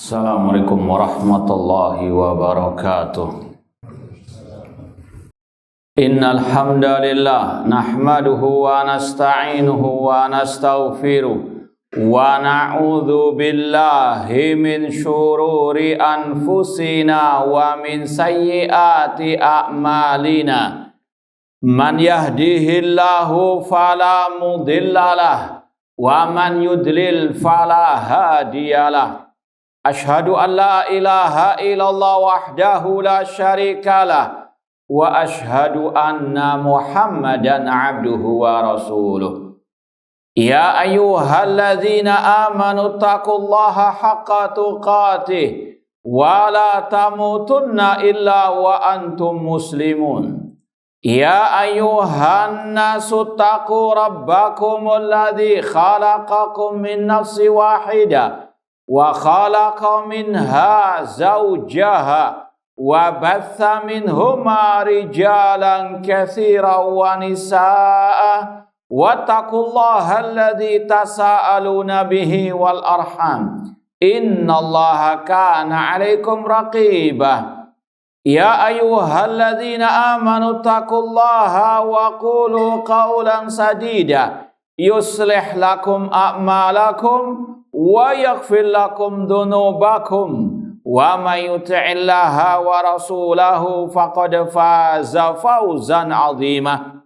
Assalamualaikum warahmatullahi wabarakatuh. Innal hamdalillah nahmaduhu wa nasta'inuhu wa nastaghfiruh wa na'udzu billahi min syururi anfusina wa min sayyiati a'malina. Man yahdihillahu fala mudhillalah wa man yudlil fala hadiyalah. Ashhadu an la ilaha illallah wahdahu la syarikalah wa ashhadu anna Muhammadan abduhu wa rasuluh. Ya ayyuhalladzina amanu taqullaha haqqa tuqatih wa la tamutunna illa wa antum muslimun. Ya ayyuhan nasu taqu rabbakumul ladzi khalaqakum min nafsin wahidah wa khalaqa minha zawjaha wa batha minhuma rijalan katsiran wa nisaa wattaqullaha alladzi tasaaluna bihi wal arham innallaha kana 'alaikum raqibah. Ya ayyuhalladzina amanu taqullaha wa qulu qawlan sadida yuslih lakum a'malakum wa yaghfir lakum dhunubakum wa may yuti'illaha wa rasulahu faqad faza fawzan 'azima.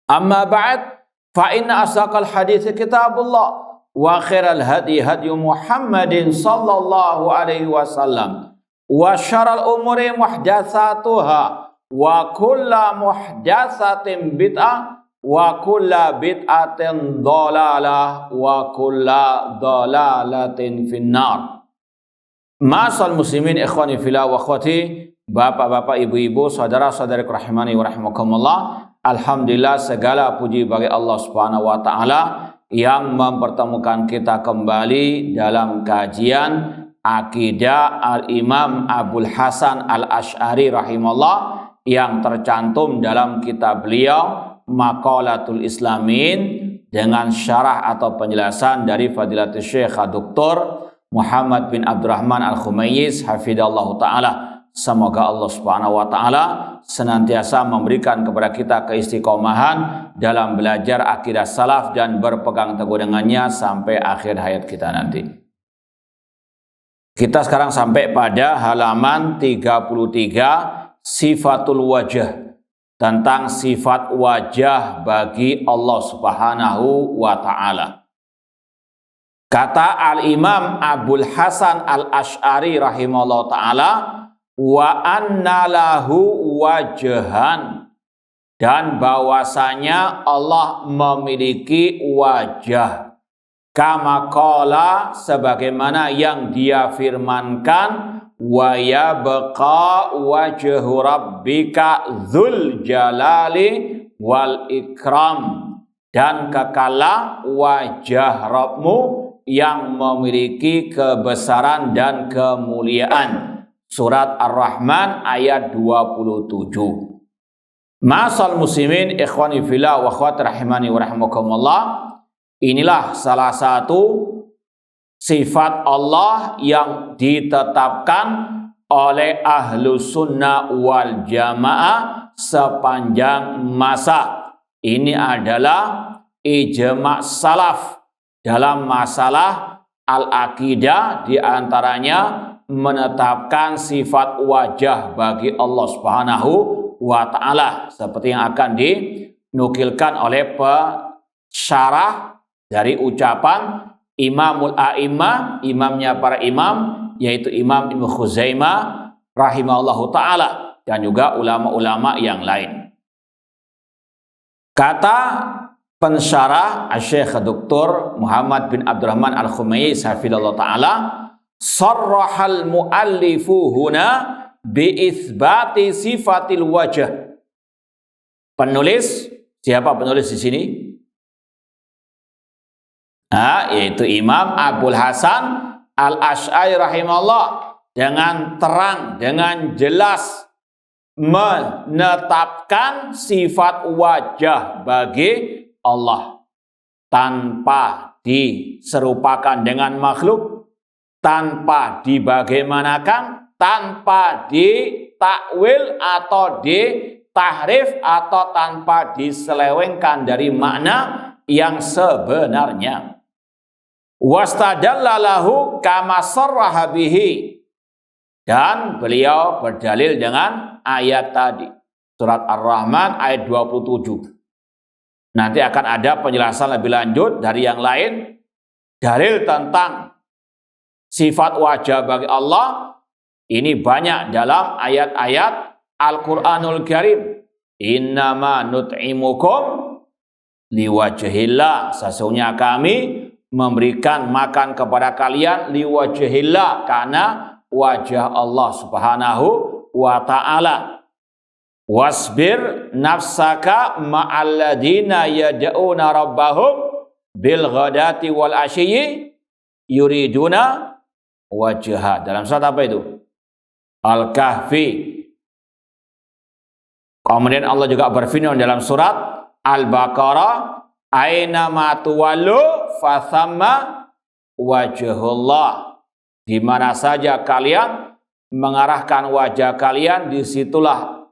Amma ba'd, fa inna asdaqal hadithi kitabullah wa khairal hadi hadi Muhammadin sallallahu alaihi wasallam wa syarrul umuri muhdatsatuha wa kullu muhdatsatin bid'ah wa kulla bid'atin dhalalah wa kulla dhalalatin finnar. Ma'asal muslimin ikhwani fillah wa akhwati, bapak-bapak, ibu-ibu, saudara-saudari rahimani wa rahimakumullah. Alhamdulillah, segala puji bagi Allah Subhanahu wa taala yang mempertemukan kita kembali dalam kajian akidah Al-Imam Abul Hasan Al-Asy'ari rahimahullah yang tercantum dalam kitab beliau Maqalatul Islamin dengan syarah atau penjelasan dari Fadilatul Syekh Dr. Muhammad bin Abdurrahman Al-Khumayyiz hafidhallahu ta'ala. Semoga Allah Subhanahu wa ta'ala senantiasa memberikan kepada kita keistiqomahan dalam belajar akidah salaf dan berpegang teguh dengannya sampai akhir hayat kita nanti. Kita sekarang sampai pada halaman 33, sifatul wajah, tentang sifat wajah bagi Allah Subhanahu wa ta'ala. Kata Al-Imam Abul Hasan Al-Asy'ari rahimahullah ta'ala, wa anna lahu wajhan, dan bahwasanya Allah memiliki wajah. Kama qala, sebagaimana yang dia firmankan, wa yabqa wajhu rabbika dzul jalali wal ikram, dan kekala wajah Rabbmu yang memiliki kebesaran dan kemuliaan. Surat Ar-Rahman ayat 27. Ma'asal muslimin ikhwani fillah wa akhwat rahimani wa rahimakumullah. Inilah salah satu sifat Allah yang ditetapkan oleh ahlu sunnah wal jamaah sepanjang masa. Ini adalah ijma' salaf dalam masalah al-aqidah, diantaranya menetapkan sifat wajah bagi Allah Subhanahu wa ta'ala, seperti yang akan dinukilkan oleh pensyarah dari ucapan Imamul A'immah, imamnya para imam, yaitu Imam Ibnu Khuzaimah rahimahullahu ta'ala, dan juga ulama-ulama yang lain. Kata pensyarah Syekh Dr. Muhammad bin Abdurrahman Al-Khumayyiz hafidhallahu ta'ala, sarrahal muallifu huna bi'itsbati sifatil wajah. Penulis, siapa penulis di sini? Yaitu Imam Abul Hasan Al-Asy'ari rahimahullah, dengan terang, dengan jelas menetapkan sifat wajah bagi Allah tanpa diserupakan dengan makhluk, tanpa dibagaimanakan, tanpa ditakwil atau ditahrif atau tanpa diselewengkan dari makna yang sebenarnya. Wastadalla lahu kama sarraha bihi, dan beliau berdalil dengan ayat tadi, surat Ar-Rahman ayat 27. Nanti akan ada penjelasan lebih lanjut dari yang lain. Dalil tentang sifat wajah bagi Allah ini banyak dalam ayat-ayat Al-Quranul Karim. Innama nut'imukum liwajhillah, sesungguhnya kami memberikan makan kepada kalian liwajhillah, karena wajah Allah Subhanahu wa ta'ala. Wasbir nafsaka ma'alladina yad'una rabbahum bil ghadati wal ashiyyi yuriduna wajha. Dalam surat apa itu? Al-Kahfi. Kemudian Allah juga berfirman dalam surat Al-Baqarah, aina ma tuwallu fathamma wajhullah. Di mana saja kalian mengarahkan wajah kalian, disitulah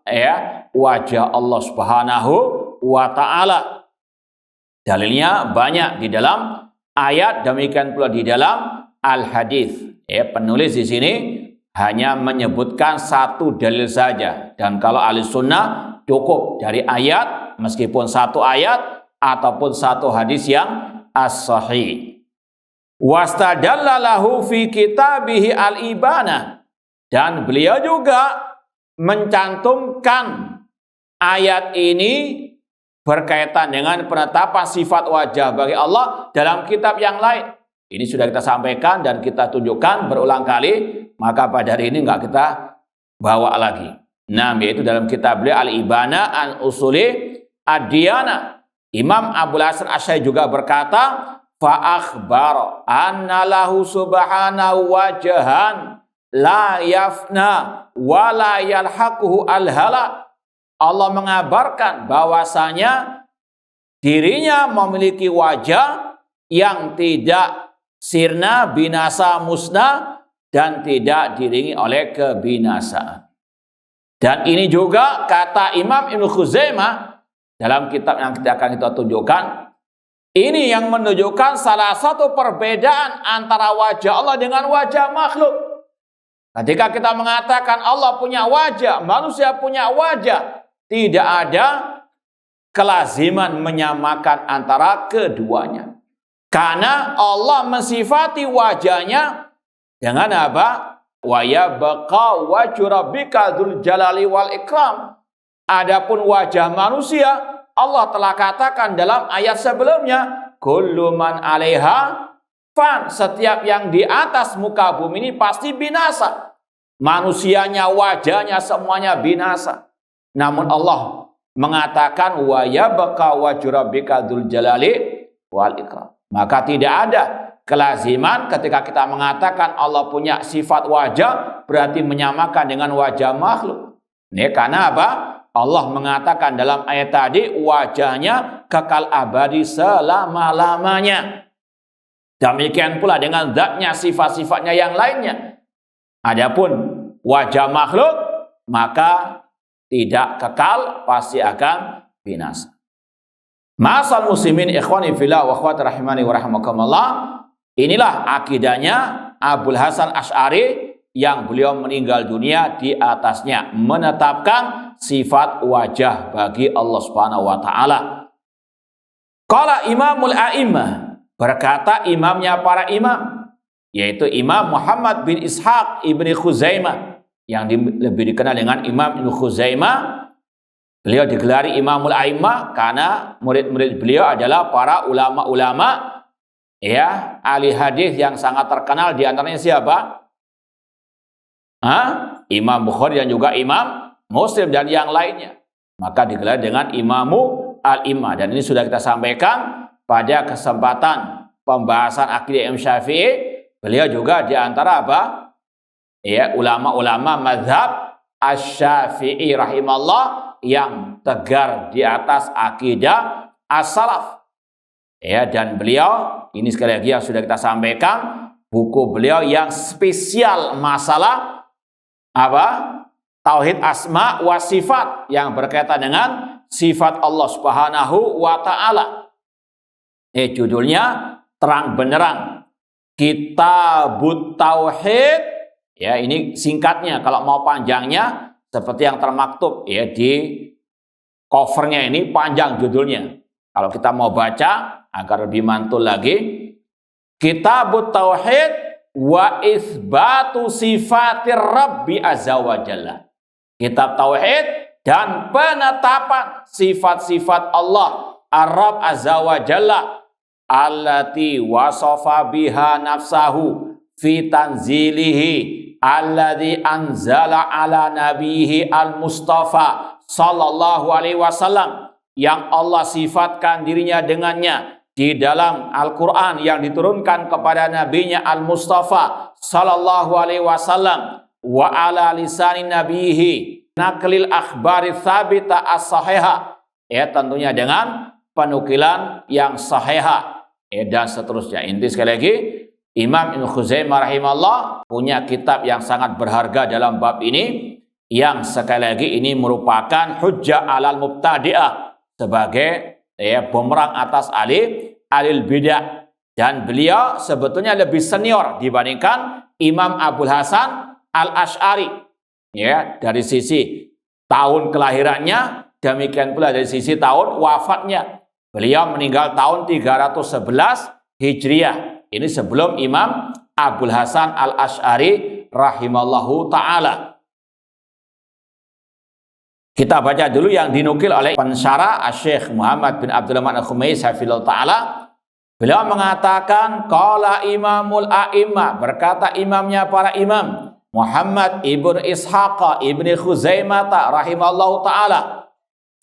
wajah Allah Subhanahu wa ta'ala. Dalilnya banyak di dalam ayat, demikian pula di dalam al-hadis. Penulis di sini hanya menyebutkan satu dalil saja, dan kalau ahli sunnah cukup dari ayat, meskipun satu ayat ataupun satu hadis yang as-sahih. Wastadalla lahu fi kitabihi al-ibana, dan beliau juga mencantumkan ayat ini berkaitan dengan penetapan sifat wajah bagi Allah dalam kitab yang lain. Ini sudah kita sampaikan dan kita tunjukkan berulang kali, maka pada hari ini enggak kita bawa lagi. Nah, yaitu dalam kitab beliau Al-Ibana an Usuli Ad-Diyana. Imam Abul Hasan Asy'ari juga berkata, fa akhbara anna lahu subhanahu wajhan la yafna wa la yalhaquhu al-halak. Allah mengabarkan bahwasanya dirinya memiliki wajah yang tidak sirna, binasa, musnah, dan tidak diiringi oleh kebinasaan. Dan ini juga kata Imam Ibnu Khuzaimah dalam kitab yang akan kita tunjukkan, ini yang menunjukkan salah satu perbedaan antara wajah Allah dengan wajah makhluk. Ketika kita mengatakan Allah punya wajah, manusia punya wajah, tidak ada kelaziman menyamakan antara keduanya. Karena Allah mensifati wajahnya dengan apa? Wa yabqa wajhu rabbika dzul jalali wal ikram. Adapun wajah manusia, Allah telah katakan dalam ayat sebelumnya, kullu man 'alaiha fan, setiap yang di atas muka bumi ini pasti binasa. Manusianya, wajahnya, semuanya binasa. Namun Allah mengatakan wa yabqa wajhu rabbika dzul jalali wal ikram. Maka tidak ada kelaziman ketika kita mengatakan Allah punya sifat wajah berarti menyamakan dengan wajah makhluk. Ini karena apa? Allah mengatakan dalam ayat tadi wajahnya kekal abadi selama-lamanya. Demikian pula dengan zatnya, sifat-sifatnya yang lainnya. Adapun wajah makhluk maka tidak kekal, pasti akan binasa. Ma'asal muslimin ikhwani fillah wa akhwati rahimani wa rahimakumullah. Inilah akidahnya Abul Hasan Asy'ari yang beliau meninggal dunia di atasnya, menetapkan sifat wajah bagi Allah Subhanahu wa taala. Qala Imamul A'immah, berkata imamnya para imam, yaitu Imam Muhammad bin Ishaq ibni Khuzaimah, yang lebih dikenal dengan Imam Ibnu Khuzaimah. Beliau digelari Imamul A'immah karena murid-murid beliau adalah para ulama-ulama ahli hadis yang sangat terkenal. Di antaranya siapa? Imam Bukhari dan juga Imam Muslim dan yang lainnya. Maka digelar dengan Imamu Al-Immah. Dan ini sudah kita sampaikan pada kesempatan pembahasan akidah Imam Syafi'i. Beliau juga di antara apa? Ulama-ulama mazhab Asy-Syafi'i rahimallah yang tegar di atas akidah as-salaf. Dan beliau, ini sekali lagi yang sudah kita sampaikan, buku beliau yang spesial masalah apa? Tauhid asma wa sifat yang berkaitan dengan sifat Allah Subhanahu wa taala. Judulnya terang benderang Kitabut Tauhid. Ya, ini singkatnya. Kalau mau panjangnya seperti yang termaktub ya di covernya, ini panjang judulnya. Kalau kita mau baca agar lebih mantul lagi, Kitabut Tauhid wa Isbatu Sifatir Rabbi Azza wa Jalla. Kitab Tauhid dan penetapan sifat-sifat Allah Ar-Rabb Azza wa Jalla allati wasafa biha nafsahu fi tanzilihi alladhi anzala ala nabihi al-Mustafa sallallahu alaihi wasallam, yang Allah sifatkan dirinya dengannya di dalam Al-Quran yang diturunkan kepada nabinya al-Mustafa sallallahu alaihi wasallam, wa ala lisani nabihi naklil akhbari thabita as-sahihah, ya tentunya dengan penukilan yang sahihah, dan seterusnya. Inti sekali lagi, Imam Ibnu Khuzaimah rahimahullah punya kitab yang sangat berharga dalam bab ini, yang sekali lagi ini merupakan hujjah alal mubtadi'ah, sebagai bumerang atas alil bidah. Dan beliau sebetulnya lebih senior dibandingkan Imam Abul Hasan Al-Asy'ari, ya, dari sisi tahun kelahirannya, demikian pula dari sisi tahun wafatnya. Beliau meninggal tahun 311 Hijriah. Ini sebelum Imam Abul Hasan Al-Asy'ari rahimallahu ta'ala. Kita baca dulu yang dinukil oleh pensyarah Syekh Muhammad bin Abdul Rahman Al-Khumais hafizahullah ta'ala. Beliau mengatakan, qala imamul a'immah, berkata imamnya para imam, Muhammad ibn Ishaq ibn Khuzaimah rahimallahu ta'ala,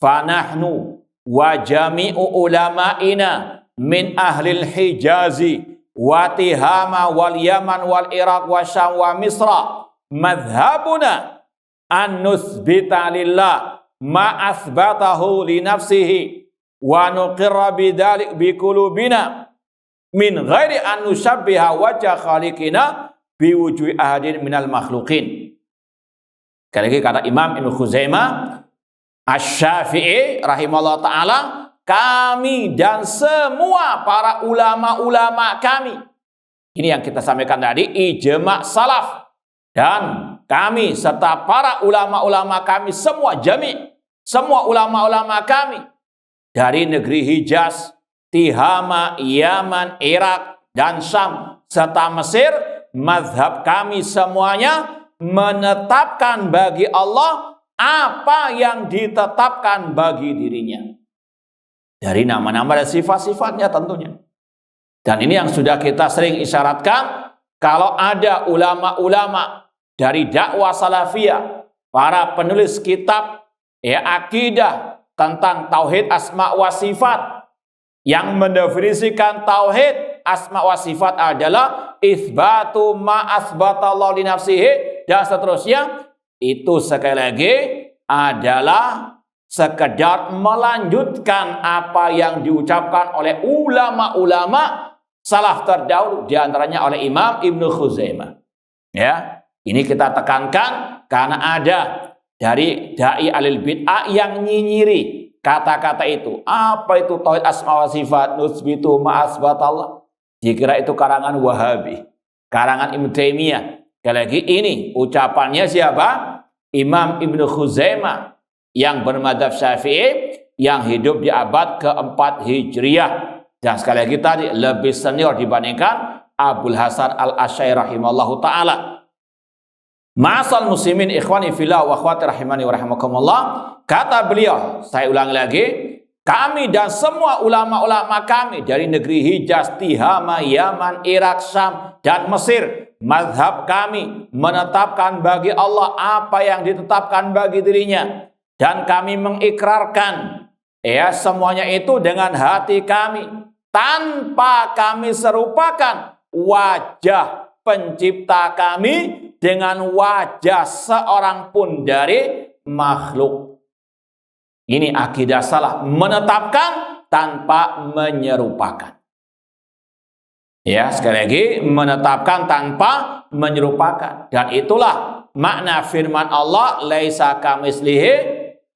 fanahnu wa jami'u ulama'ina min ahlil Hijazi wa Tihama wal Yaman wal Iraq wa Syam wa Misra madhabuna an nusbita lillah ma asbatahu li nafsihi wa nuqirra bidzalik bi qulubina min ghairi an nushabbiha wajha khaliqina bi wujuhi ahadin minal makhluqin. Sekali lagi kata Imam Ibnu Khuzaimah Asy-Syafi'i rahimahullah ta'ala, kami dan semua para ulama-ulama kami, ini yang kita sampaikan tadi, ijma' salaf, dan kami serta para ulama-ulama kami semua semua ulama-ulama kami dari negeri Hijaz, Tihama, Yaman, Irak, dan Syam, serta Mesir, mazhab kami semuanya menetapkan bagi Allah apa yang ditetapkan bagi dirinya. Dari nama-nama dan sifat-sifatnya tentunya. Dan ini yang sudah kita sering isyaratkan, kalau ada ulama-ulama dari dakwah salafiyah, para penulis kitab akidah tentang tauhid asma wa sifat, yang mendefinisikan tauhid asma wa sifat adalah isbatu ma asbatallahu li nafsihi dan seterusnya, itu sekali lagi adalah sekedar melanjutkan apa yang diucapkan oleh ulama-ulama salaf terdahulu, diantaranya oleh Imam Ibnu Khuzaimah. Ya, ini kita tekankan karena ada dari dai alil bid'ah yang nyinyiri kata-kata itu. Apa itu tauhid asma wa sifat, nusbitu ma asbatallah? Dikira itu karangan Wahabi, karangan Ibnu Taimiyah. Sekali lagi ini ucapannya siapa? Imam Ibnu Khuzaimah yang bermadzhab Syafi'i, yang hidup di abad keempat Hijriah, dan sekali lagi tadi lebih senior dibandingkan Abul Hasan Al-Asy'ari rahimallahu ta'ala. Ma'asal muslimin ikhwani fillah wa akhwati rahimani wa rahimakumullah, kata beliau, saya ulangi lagi, kami dan semua ulama-ulama kami dari negeri Hijaz, Tihama, Yaman, Irak, Syam, dan Mesir, mazhab kami menetapkan bagi Allah apa yang ditetapkan bagi dirinya, dan kami mengikrarkan semuanya itu dengan hati kami tanpa kami serupakan wajah pencipta kami dengan wajah seorang pun dari makhluk. Ini akidah salah, menetapkan tanpa menyerupakan. Ya, sekali lagi menetapkan tanpa menyerupakan. Dan itulah makna firman Allah, laisa kamitslihi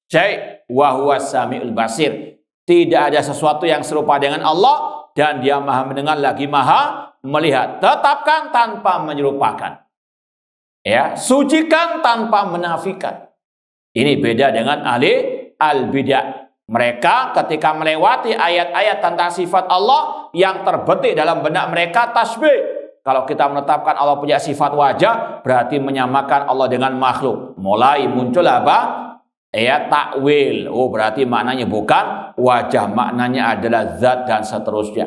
syai' wa huwas samiul basir. Tidak ada sesuatu yang serupa dengan Allah dan Dia Maha mendengar lagi Maha melihat. Tetapkan tanpa menyerupakan. Ya, sucikan tanpa menafikan. Ini beda dengan ahli al-bidah. Mereka ketika melewati ayat-ayat tentang sifat Allah yang terbetik dalam benak mereka tasbih. Kalau kita menetapkan Allah punya sifat wajah, berarti menyamakan Allah dengan makhluk. Mulai muncul apa? Takwil. Oh, berarti maknanya bukan wajah, maknanya adalah zat dan seterusnya.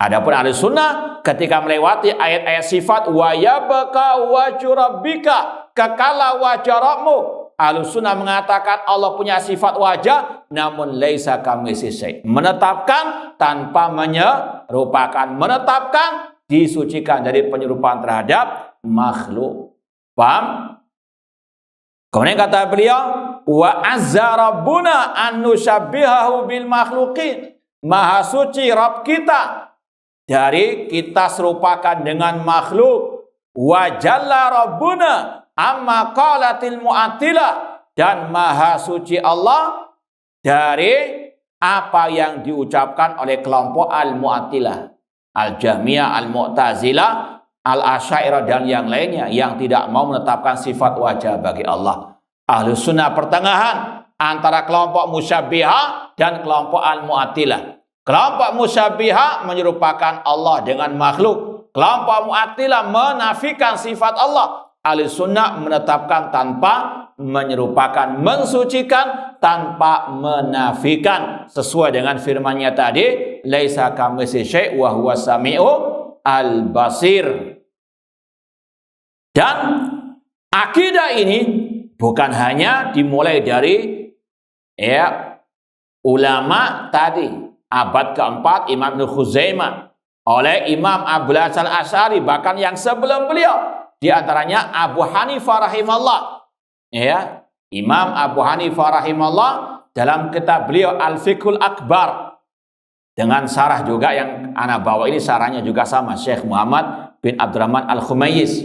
Adapun ahli sunnah ketika melewati ayat-ayat sifat wa yabqa wajhu rabbika, kekala wajah Rabbmu. Ahlus sunnah mengatakan Allah punya sifat wajah, namun laisa kamitslihi syai'. Menetapkan tanpa menyerupakan. Menetapkan disucikan dari penyerupaan terhadap makhluk. Paham? Kemudian kata beliau, wa azza rabbuna an nusyabbihahu bil makhluqin. Maha suci Rabb kita dari kita serupakan dengan makhluk. Wa jalla rabbuna amma qalatil mu'attilah, dan maha suci Allah dari apa yang diucapkan oleh kelompok al-mu'attilah, al-jahmiyah, al-mu'tazilah, al-asy'ariyah dan yang lainnya yang tidak mau menetapkan sifat wajah bagi Allah. Ahlus sunnah pertengahan antara kelompok musyabbihah dan kelompok al-mu'attilah. Kelompok musyabbihah menyerupakan Allah dengan makhluk. Kelompok mu'attilah menafikan sifat Allah. Ahli sunnah menetapkan tanpa menyerupakan, mensucikan tanpa menafikan, sesuai dengan firman-Nya tadi, laisa kamitslihi syai' wa huwas samiul basir. Dan akidah ini bukan hanya dimulai dari ulama tadi, abad keempat Imam Ibnu Khuzaimah, oleh Imam Abul Hasan Asy'ari, bahkan yang sebelum beliau. Di antaranya Abu Hanifah rahimahullah. Ya, Imam Abu Hanifah rahimahullah dalam kitab beliau Al-Fiqhul Akbar, dengan sarah juga yang ana bawa ini, sarahnya juga sama Syekh Muhammad bin Abdurrahman Al-Khumayyiz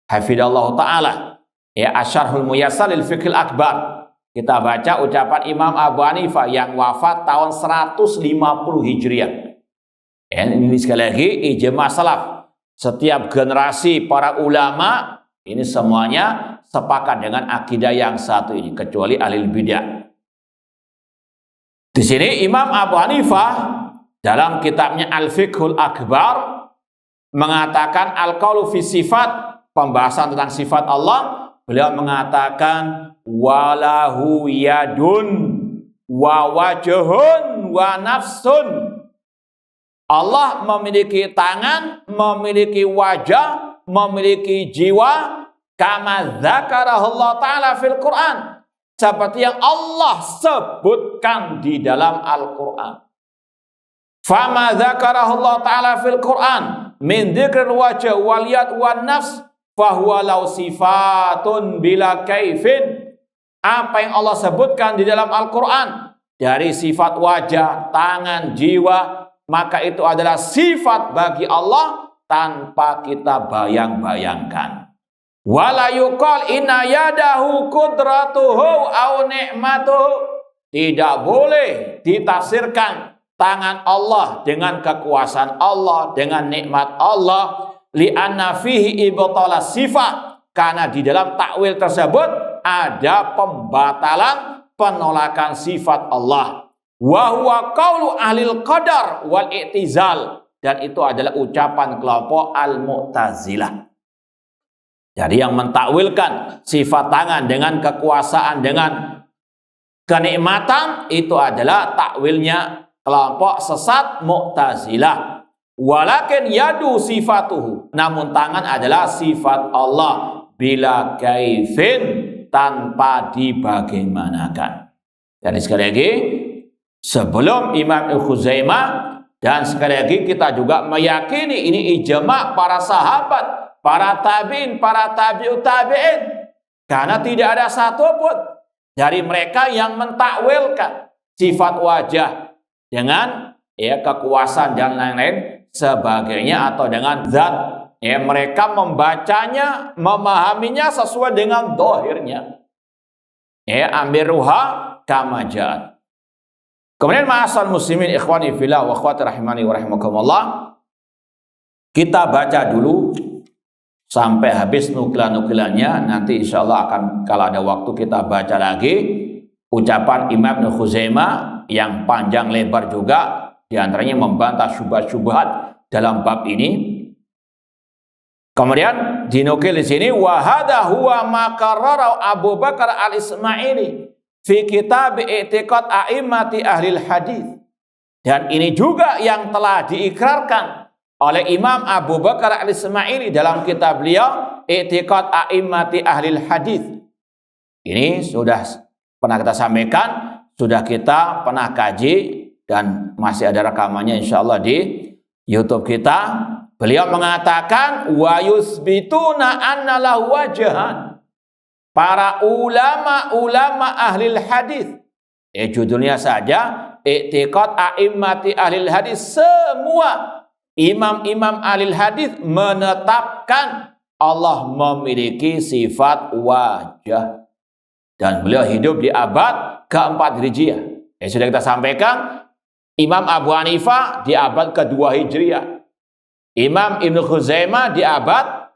hafidhallahu taala. Ya, Asyarhul Muyassar lil Fiqhil Akbar. Kita baca ucapan Imam Abu Hanifah yang wafat tahun 150 Hijriah. Ini sekali lagi ijma' salaf. Setiap generasi para ulama ini semuanya sepakat dengan akidah yang satu ini, kecuali ahli bidah. Di sini Imam Abu Hanifah dalam kitabnya Al-Fiqhul Akbar mengatakan al-qaulu fi sifat, pembahasan tentang sifat Allah. Beliau mengatakan walahu yadun wa wajhun wa nafsun. Allah memiliki tangan, memiliki wajah, memiliki jiwa, kama dzakarahullah ta'ala fil Qur'an, seperti yang Allah sebutkan di dalam Al-Qur'an. Fama dzakarahullah ta'ala fil Qur'an min dzikril wajh wal yad wan nafs fahuwa law sifatun bila kaifin. Apa yang Allah sebutkan di dalam Al-Qur'an dari sifat wajah, tangan, jiwa, maka itu adalah sifat bagi Allah tanpa kita bayang-bayangkan. Wala yuqal inna yadahu qudratuhu au ni'matuhu. Tidak boleh ditafsirkan tangan Allah dengan kekuasaan Allah, dengan nikmat Allah, li'anna fihi ibtala sifat, karena di dalam takwil tersebut ada pembatalan, penolakan sifat Allah. Wa huwa qaulu ahlil qadar wal i'tizal, dan itu adalah ucapan kelompok al-mu'tazilah. Jadi yang mentakwilkan sifat tangan dengan kekuasaan, dengan kenikmatan, itu adalah takwilnya kelompok sesat mu'tazilah. Walakin yadu sifatuhu, namun tangan adalah sifat Allah bila kaifin, tanpa dibagaimanakan. Jadi sekali lagi, sebelum Imam Ibnu Khuzaimah, dan sekali lagi kita juga meyakini ini ijma' para sahabat, para tabi'in, para tabi'ut tabi'in, karena tidak ada satupun dari mereka yang mentakwilkan sifat wajah dengan kekuasaan dan lain-lain sebagainya atau dengan zat. Ya, mereka membacanya, memahaminya sesuai dengan dohirnya. Ya, amiruha kama ja'at. Kemudian ma'asal muslimin ikhwani fillah wa akhwati rahimani wa rahimakumullah. Kita baca dulu sampai habis nukilan-nukilannya. Nanti insya Allah akan, kalau ada waktu, kita baca lagi ucapan Imam Ibnu Khuzaimah yang panjang lebar juga, diantaranya membantah syubhat-syubhat dalam bab ini. Kemudian dinukil di sini, wa hadha huwa ma qarrara Abu Bakar al-Ismaili fi kitab i'tiqad a'immati ahlil hadis. Dan ini juga yang telah diikrarkan oleh Imam Abu Bakar al-Ismaili dalam kitab beliau i'tiqad a'immati ahlil hadis. Ini sudah pernah kita sampaikan, sudah kita pernah kaji, dan masih ada rekamannya insyaallah di YouTube kita. Beliau mengatakan wa yusbituna anna lahu wajhan. Para ulama ahlil hadis. Judulnya saja i'tiqad a'immati ahlil hadis. Semua imam-imam ahlil hadis menetapkan Allah memiliki sifat wajah. Dan beliau hidup di abad ke-4 Hijriah. Sudah kita sampaikan, Imam Abu Hanifah di abad ke-2 Hijriah. Imam Ibnu Khuzaimah di abad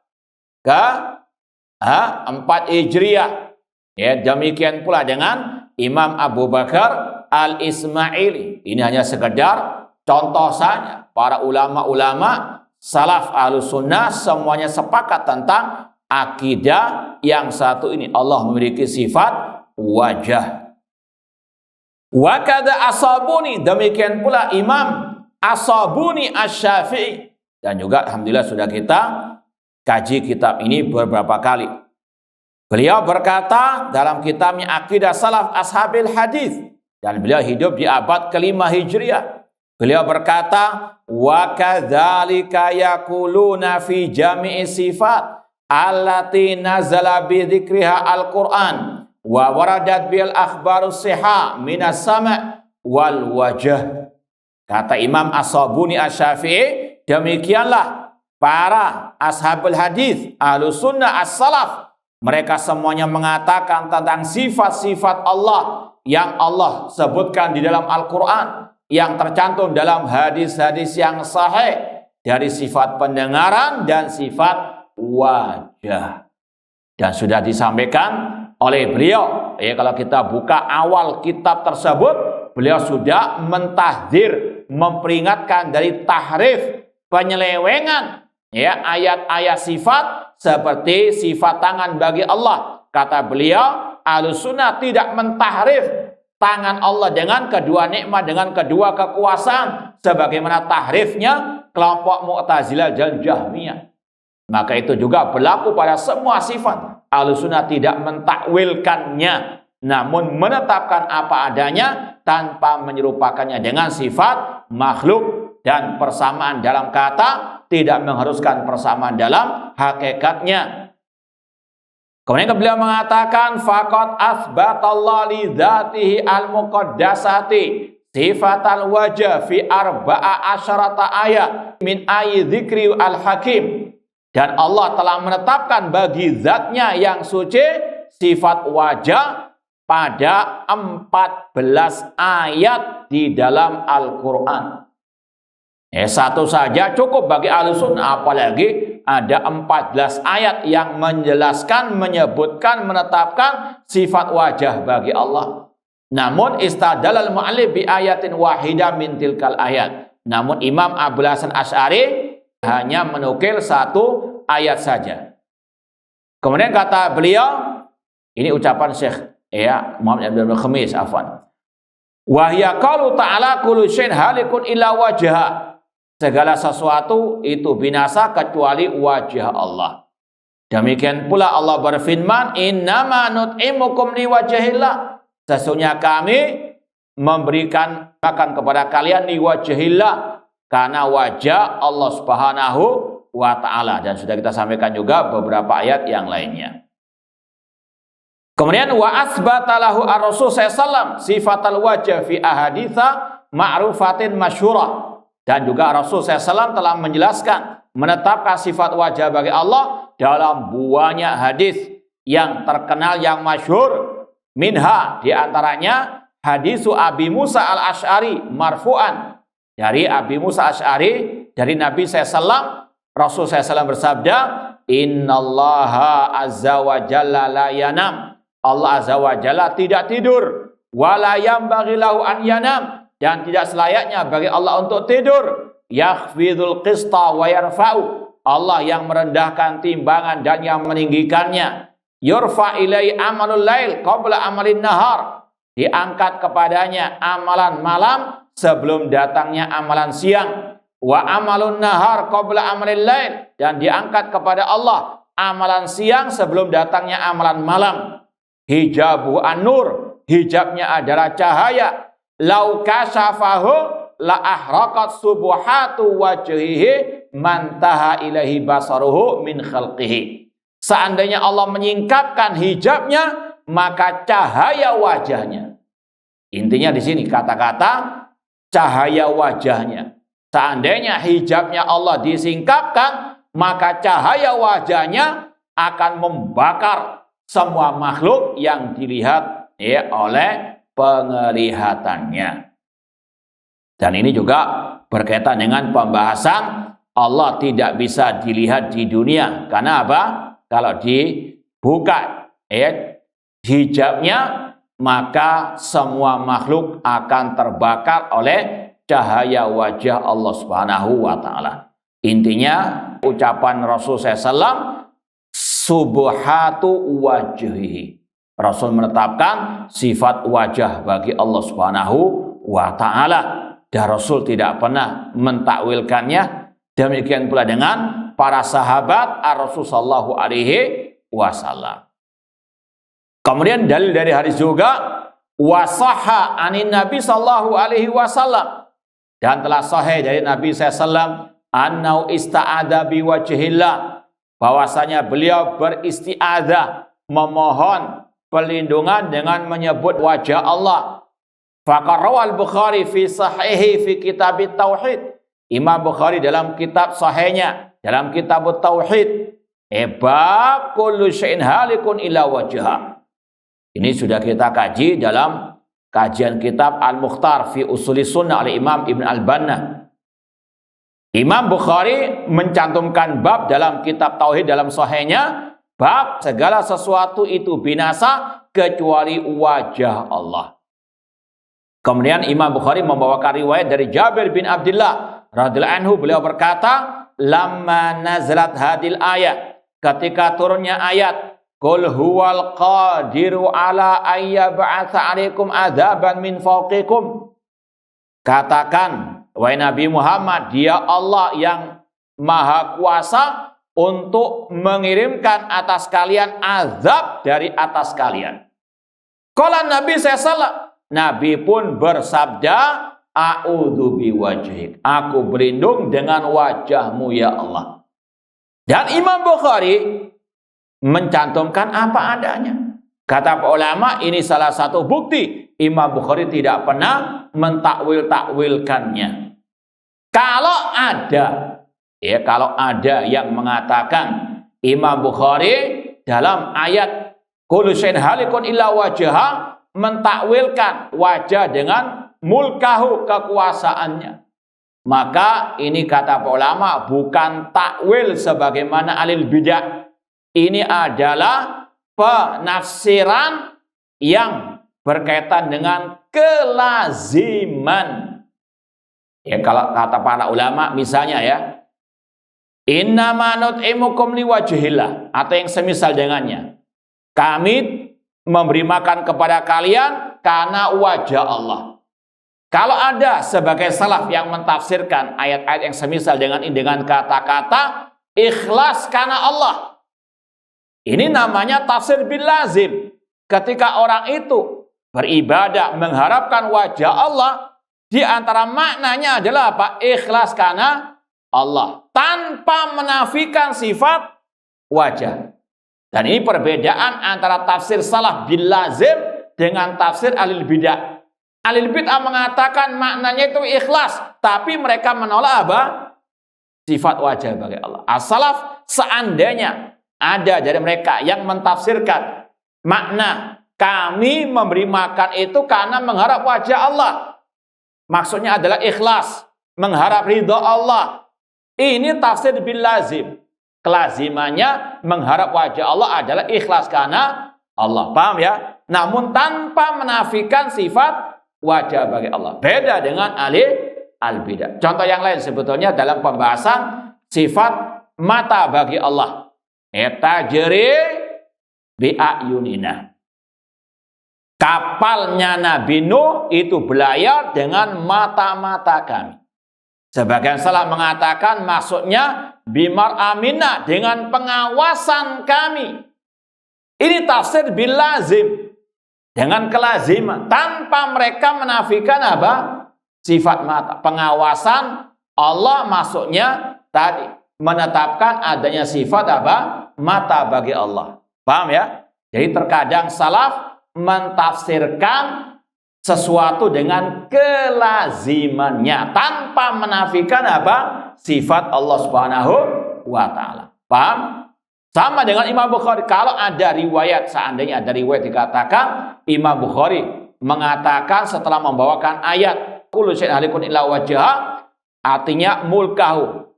ke-4 Hijriah. Ya, demikian pula dengan Imam Abu Bakar al-Ismaili. Ini hanya sekedar contoh saja. Para ulama-ulama salaf ahlus sunnah semuanya sepakat tentang akidah yang satu ini. Allah memiliki sifat wajah. Wa kada Ashabuni, demikian pula Imam Ashabuni Asy-Syafi'i. Dan juga alhamdulillah sudah kita kaji kitab ini beberapa kali. Beliau berkata dalam kitabnya Aqidah Salaf Ashabil Hadis, dan beliau hidup di abad ke-5 Hijriah. Beliau berkata, wa kadzalika yaquluna fi jami'i sifat allati nazala bi dzikriha al-Qur'an wa waradat bil akhbarus sihah minas sama' wal wajah. Kata Imam Ashabuni Asy-Syafi'i, demikianlah para ashabul hadis, ahlus sunnah as-salaf, mereka semuanya mengatakan tentang sifat-sifat Allah yang Allah sebutkan di dalam Al-Quran, yang tercantum dalam hadis-hadis yang sahih, dari sifat pendengaran dan sifat wajah. Dan sudah disampaikan oleh beliau, kalau kita buka awal kitab tersebut, beliau sudah mentahdzir, memperingatkan dari tahrif, penyelewengan ayat-ayat sifat seperti sifat tangan bagi Allah. Kata beliau, Ahlus Sunnah tidak mentahrif tangan Allah dengan kedua nikmat, dengan kedua kekuasaan, sebagaimana tahrifnya kelompok Mu'tazilah dan Jahmiyah. Maka itu juga berlaku pada semua sifat. Ahlus Sunnah tidak mentakwilkannya, namun menetapkan apa adanya tanpa menyerupakannya dengan sifat makhluk. Dan persamaan dalam kata tidak mengharuskan persamaan dalam hakikatnya. Kemudian beliau mengatakan faqad asbatallahu li dzatihi al-muqaddasati sifatal wajah fi arba'a asyarata ayat min ayyi dzikri al-hakim. Dan Allah telah menetapkan bagi zatnya yang suci sifat wajah pada 14 ayat di dalam Al-Quran. Satu saja cukup bagi Ahlus Sunnah, apalagi ada 14 ayat yang menjelaskan, menyebutkan, menetapkan sifat wajah bagi Allah. Namun istadalal mu'allif bi ayatin wahidah min tilkal ayat. Namun Imam Abul Hasan Asy'ari hanya menukil satu ayat saja. Kemudian kata beliau, ini ucapan Syekh Muhammad Abdul Khamis, afwan. Wa hiya qaulu ta'ala kullu syai'in halikun illa wajha. Segala sesuatu itu binasa kecuali wajah Allah. Demikian pula Allah berfirman, innama nut'imukum liwajhillah. Sesungguhnya kami memberikan makan kepada kalian liwajhillah, karena wajah Allah Subhanahu wa ta'ala. Dan sudah kita sampaikan juga beberapa ayat yang lainnya. Kemudian wa asbatalahu ar-rasul sallallahu sifatal wajah fi ahaditsa ma'rufatin masyhurah. Dan juga Rasul SAW telah menjelaskan menetapkan sifat wajah bagi Allah dalam banyak hadis yang terkenal, yang masyhur. Minha, diantaranya hadisu Abi Musa al-Ash'ari marfu'an, dari Abi Musa al-Ash'ari, dari Nabi SAW. Rasul SAW bersabda, innallaha azza wa jalla la yanam, Allah azza wa jalla tidak tidur, wala yambaghi lahu an yanam, dan tidak selayaknya bagi Allah untuk tidur. Yakhfidul qista wa yarfa'u, Allah yang merendahkan timbangan dan yang meninggikannya. Yurfa ilai amalul lail qabla amalin nahar, diangkat kepadanya amalan malam sebelum datangnya amalan siang. Wa amalun nahar qabla amalil lail, dan diangkat kepada Allah amalan siang sebelum datangnya amalan malam. Hijabu an-nur, hijabnya adalah cahaya. Lau kasyafahu la ahraqat subuhatu wajhihi mantaha ilahi basaruhu min khalqihi. Seandainya Allah menyingkapkan hijabnya, maka cahaya wajahnya. Intinya di sini kata-kata cahaya wajahnya. Seandainya hijabnya Allah disingkapkan, maka cahaya wajahnya akan membakar semua makhluk yang dilihat oleh penglihatannya. Dan ini juga berkaitan dengan pembahasan Allah tidak bisa dilihat di dunia. Karena apa? Kalau dibuka hijabnya, maka semua makhluk akan terbakar oleh cahaya wajah Allah Subhanahu wa ta'ala. Intinya ucapan Rasul SAW, subhatu wajhihi. Rasul menetapkan sifat wajah bagi Allah Subhanahu wa ta'ala. Dan Rasul tidak pernah mentakwilkannya. Demikian pula dengan para sahabat Rasul sallallahu alaihi wasallam. Kemudian dalil dari hadis juga, wasahha anin Nabi sallallahu alaihi wasallam, dan telah sahih dari Nabi SAW, annau ista'adha biwajhillah, bahwasanya beliau beristi'adzah, memohon perlindungan dengan menyebut wajah Allah. Faqarrawal Bukhari fi sahihi fi kitab tauhid. Imam Bukhari dalam kitab sahihnya, dalam kitab tauhid, bab kullu syai'in halikun illa wajhah. Ini sudah kita kaji dalam kajian kitab Al-Mukhtar fi Usuli Sunnah oleh Imam Ibn Al-Banna. Imam Bukhari mencantumkan bab dalam kitab Tauhid dalam sahihnya, bab segala sesuatu itu binasa kecuali wajah Allah. Kemudian Imam Bukhari membawakan riwayat dari Jabir bin Abdullah radhiyallahu anhu, beliau berkata, lamma nazalat hadil ayat, ketika turunnya ayat, qul huwal qadiru ala ayyab'atsa 'alaikum adzaban min fawqikum. Katakan, wahai Nabi Muhammad, dia Allah yang maha kuasa untuk mengirimkan atas kalian azab dari atas kalian. Qala Nabi sallallahu, Nabi pun bersabda, a'udzu biwajhik, aku berlindung dengan wajahmu ya Allah. Dan Imam Bukhari mencantumkan apa adanya. Kata ulama, ini salah satu bukti Imam Bukhari tidak pernah mentakwil-takwilkannya. Kalau ada yang mengatakan Imam Bukhari dalam ayat kullu syai'in halikun illa wajhah mentakwilkan wajah dengan mulkahu, kekuasaannya, maka ini kata ulama bukan takwil sebagaimana alil bidah. Ini adalah penafsiran yang berkaitan dengan kelaziman. Ya, kalau kata para ulama misalnya ya, innama nut'imukum liwajhillah, atau yang semisal dengannya, kami memberi makan kepada kalian karena wajah Allah. Kalau ada sebagai salaf yang mentafsirkan ayat-ayat yang semisal dengan ini dengan kata-kata ikhlas karena Allah, ini namanya tafsir bil lazim. Ketika orang itu beribadah mengharapkan wajah Allah, di antara maknanya adalah apa? Ikhlas karena Allah, tanpa menafikan sifat wajah. Dan ini perbedaan antara tafsir salaf bil lazim dengan tafsir alil bidah. Ahlul bid'ah mengatakan maknanya itu ikhlas, tapi mereka menolak apa? Sifat wajah bagi Allah. As-salaf seandainya ada dari mereka yang mentafsirkan makna kami memberi makan itu karena mengharap wajah Allah, maksudnya adalah ikhlas, mengharap ridha Allah. Ini tafsir bil lazim. Kelazimannya mengharap wajah Allah adalah ikhlas karena Allah. Paham ya? Namun tanpa menafikan sifat wajah bagi Allah. Beda dengan al-bidah. Contoh yang lain sebetulnya dalam pembahasan sifat mata bagi Allah. Tajri bi ayunina. Kapalnya Nabi Nuh itu berlayar dengan mata-mata kami. Sebagian salah mengatakan maksudnya bimar amina, dengan pengawasan kami. Ini tafsir bil lazim, dengan kelaziman, tanpa mereka menafikan apa? Sifat mata. Pengawasan Allah maksudnya tadi menetapkan adanya sifat apa? Mata bagi Allah. Paham ya? Jadi terkadang salaf mentafsirkan sesuatu dengan kelazimannya tanpa menafikan apa? Sifat Allah Subhanahu wa taala. Paham? Sama dengan Imam Bukhari. Kalau ada riwayat, seandainya ada riwayat dikatakan Imam Bukhari mengatakan setelah membawakan ayat kullu syai'in halikun illa wajhah, artinya mulkahu,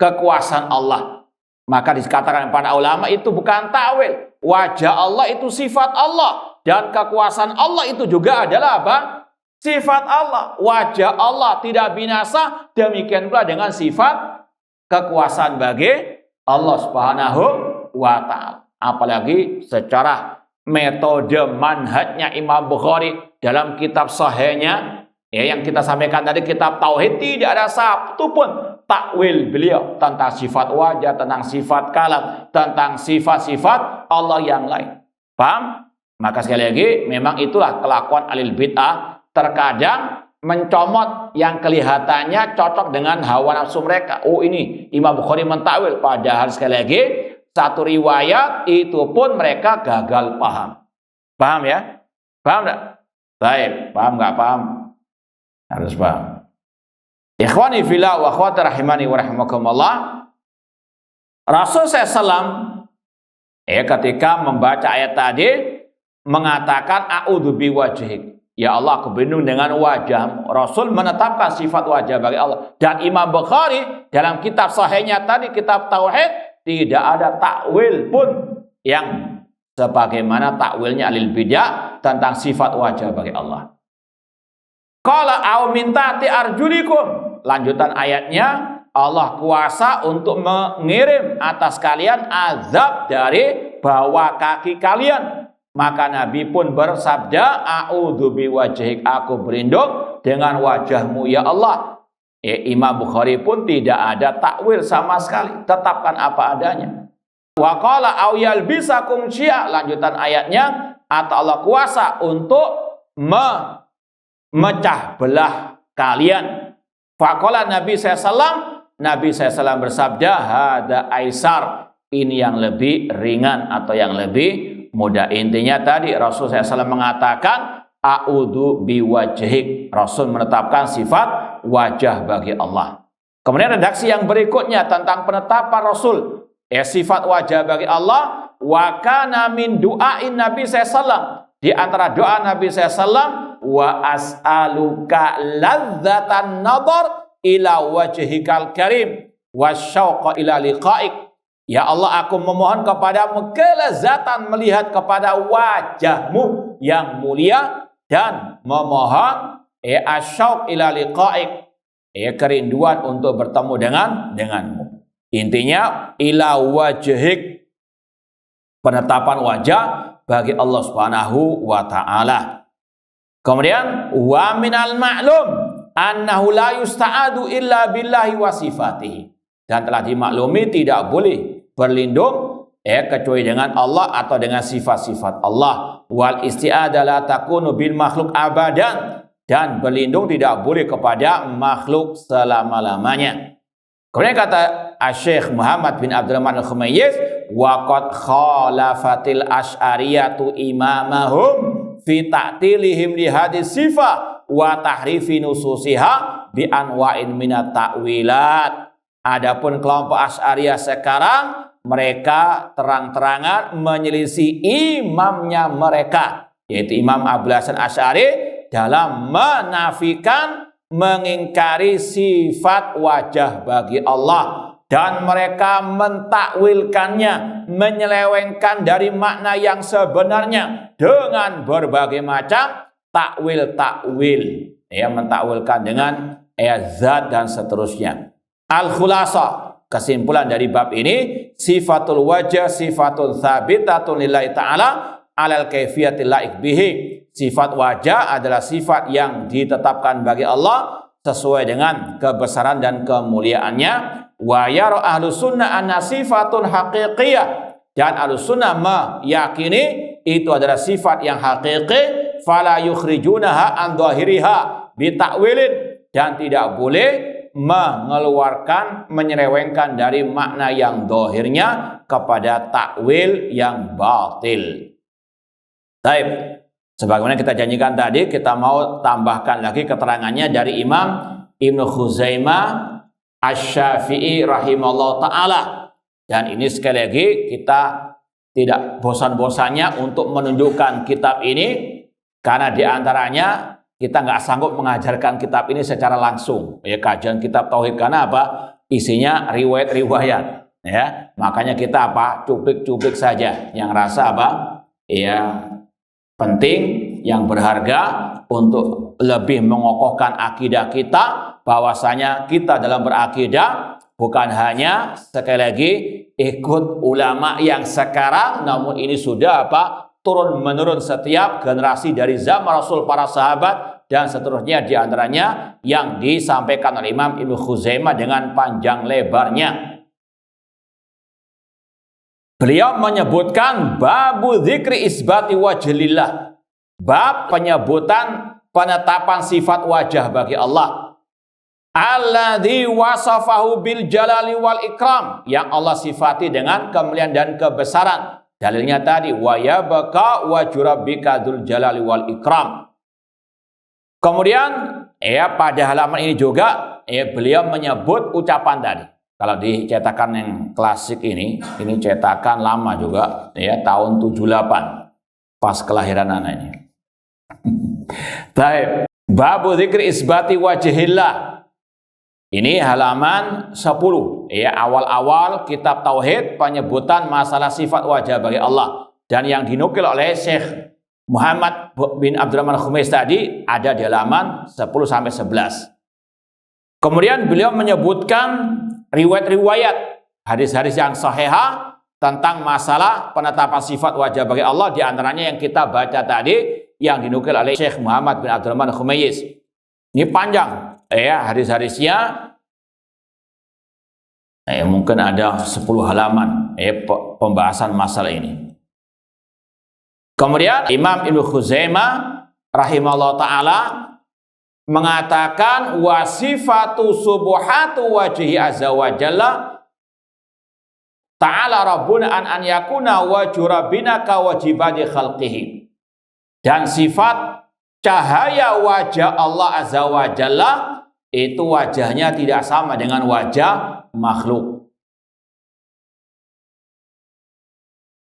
kekuasaan Allah. Maka dikatakan para ulama itu bukan takwil. Wajah Allah itu sifat Allah, dan kekuasaan Allah itu juga adalah apa? Sifat Allah. Wajah Allah tidak binasa, demikian pula dengan sifat kekuasaan bagi Allah Subhanahu wa taala. Apalagi secara metode manhajnya Imam Bukhari dalam kitab sahihnya, ya, yang kita sampaikan tadi, kitab tauhid, tidak ada satu pun takwil beliau tentang sifat wajah, tentang sifat kalam, tentang sifat-sifat Allah yang lain. Paham? Maka sekali lagi, memang itulah kelakuan ahlul bid'ah, terkadang mencomot yang kelihatannya cocok dengan hawa nafsu mereka. Oh, ini Imam Bukhari mentakwil, padahal sekali lagi satu riwayat itu pun mereka gagal paham. Paham ya? Paham enggak? Baik, paham enggak paham? Harus paham. Ikhwani fillah wa akhwati rahimani wa rahimakumullah. Rasul SAW ketika membaca ayat tadi mengatakan a'udzu biwajhik. Ya Allah, aku berlindung dengan wajahmu. Rasul menetapkan sifat wajah bagi Allah. Dan Imam Bukhari dalam kitab sahihnya tadi, kitab tauhid, tidak ada takwil pun yang sebagaimana takwilnya ahlul bidah tentang sifat wajah bagi Allah. Qala au min tahti arjulikum. Lanjutan ayatnya, Allah kuasa untuk mengirim atas kalian azab dari bawah kaki kalian. Maka Nabi pun bersabda, a'udzu biwajhik, aku berlindung dengan wajahmu ya Allah. Imam Bukhari pun tidak ada takwil sama sekali, tetapkan apa adanya. Wa qala au yalbisakum syi'a. Lanjutan ayatnya, atau Allah kuasa untuk memecah belah kalian. Faqala Nabi SAW, Nabi SAW bersabda, hada aisar, ini yang lebih ringan atau yang lebih mudah. Intinya tadi Rasul SAW mengatakan a'udzu biwajhik. Rasul menetapkan sifat wajah bagi Allah. Kemudian redaksi yang berikutnya tentang penetapan Rasul sifat wajah bagi Allah. Wa kana min du'ain Nabi SAW, di antara doa Nabi SAW, wa as'aluka ladzatan nadhar ila wajhikal karim wasyauqa ila liqa'ik. Ya Allah, aku memohon kepadamu kelezatan melihat kepada wajahmu yang mulia, dan memohon asyauq ila liqa'ik, kerinduan untuk bertemu denganmu. Intinya ila wajhik, penetapan wajah bagi Allah Subhanahu wa taala. Kemudian wa minal ma'lum annahu la yusta'adu illa billahi wa sifatihi. Dan telah dimaklumi tidak boleh berlindung kecuali dengan Allah atau dengan sifat-sifat Allah. Wal isti'adah la takunu bil makhluk abadan. Dan berlindung tidak boleh kepada makhluk selama-lamanya. Kemudian kata Syekh Muhammad bin Abdul Rahman al-Khumayyiz, wa qad khalafatil asy'ariyatu imamahum fi ta'tilihim li hadis sifah wa tahrifi nususiha bi anwa'in minat ta'wilat. Adapun kelompok Asy'ariyah sekarang, mereka terang-terangan menyelisih imamnya mereka, yaitu Imam Abul Hasan Asy'ari, dalam menafikan, mengingkari sifat wajah bagi Allah, dan mereka mentakwilkannya, menyelewengkan dari makna yang sebenarnya dengan berbagai macam takwil-takwil, ya, mentakwilkan dengan zat dan seterusnya. Al-Khulasah, kesimpulan dari bab ini, sifatul wajah sifatun tsabitatun lillahi ta'ala alal kaifiyatil laik bihi. Sifat wajah adalah sifat yang ditetapkan bagi Allah sesuai dengan kebesaran dan kemuliaannya. Wa yara ahlus sunnah anna sifatun haqiqiyah, dan ahlus sunnah meyakini itu adalah sifat yang hakiki, fala yukhrijunaha an dhahiriha bitakwilin, dan tidak boleh mengeluarkan, menyelewengkan dari makna yang dohirnya kepada takwil yang batil. Baik, sebagaimana kita janjikan tadi, kita mau tambahkan lagi keterangannya dari Imam Ibnu Khuzaimah Asy-Syafi'i rahimahullah ta'ala. Dan ini sekali lagi kita tidak bosan-bosannya untuk menunjukkan kitab ini, karena diantaranya kita nggak sanggup mengajarkan kitab ini secara langsung, ya, kajian kitab tauhid, karena apa? Isinya riwayat-riwayat, ya. Makanya kita cuplik-cuplik saja yang rasa ya, penting, yang berharga untuk lebih mengokohkan akidah kita, bahwasanya kita dalam berakidah bukan hanya sekali lagi ikut ulama yang sekarang, namun ini sudah turun menurun setiap generasi dari zaman Rasul, para sahabat, dan seterusnya, diantaranya yang disampaikan oleh Imam Ibnu Khuzaimah dengan panjang lebarnya. Beliau menyebutkan babu dzikri isbati wajhillah, bab penyebutan penetapan sifat wajah bagi Allah, alladzi wasafahu bil jalali wal ikram, yang Allah sifati dengan kemuliaan dan kebesaran. Dalilnya tadi, wa yabqa wajhu rabbika dzul jalali wal ikram. Kemudian pada halaman ini juga beliau menyebut ucapan tadi. Kalau di cetakan yang klasik ini cetakan lama juga, tahun 78, pas kelahiran anaknya. Baik, babu dzikri isbati wajhillah. Ini halaman 10, awal-awal kitab tauhid, penyebutan masalah sifat wajah bagi Allah, dan yang dinukil oleh Syekh Muhammad bin Abdurrahman Khumis tadi ada di halaman 10-11. Kemudian beliau menyebutkan riwayat-riwayat, hadis-hadis yang sahihah tentang masalah penetapan sifat wajah bagi Allah, di antaranya yang kita baca tadi yang dinukil oleh Syekh Muhammad bin Abdurrahman Khumis. Ini panjang, hadis-hadisnya mungkin ada 10 halaman pembahasan masalah ini. Kemudian Imam Ibnu Khuzaimah rahimahullah ta'ala mengatakan wasifatu subuhatu wajhi azza wa jalla ta'ala rabbuna an yakuna wajhu rabbina ka wajibadi khalqihi. Dan sifat cahaya wajah Allah azza wa jalla itu wajahnya tidak sama dengan wajah makhluk.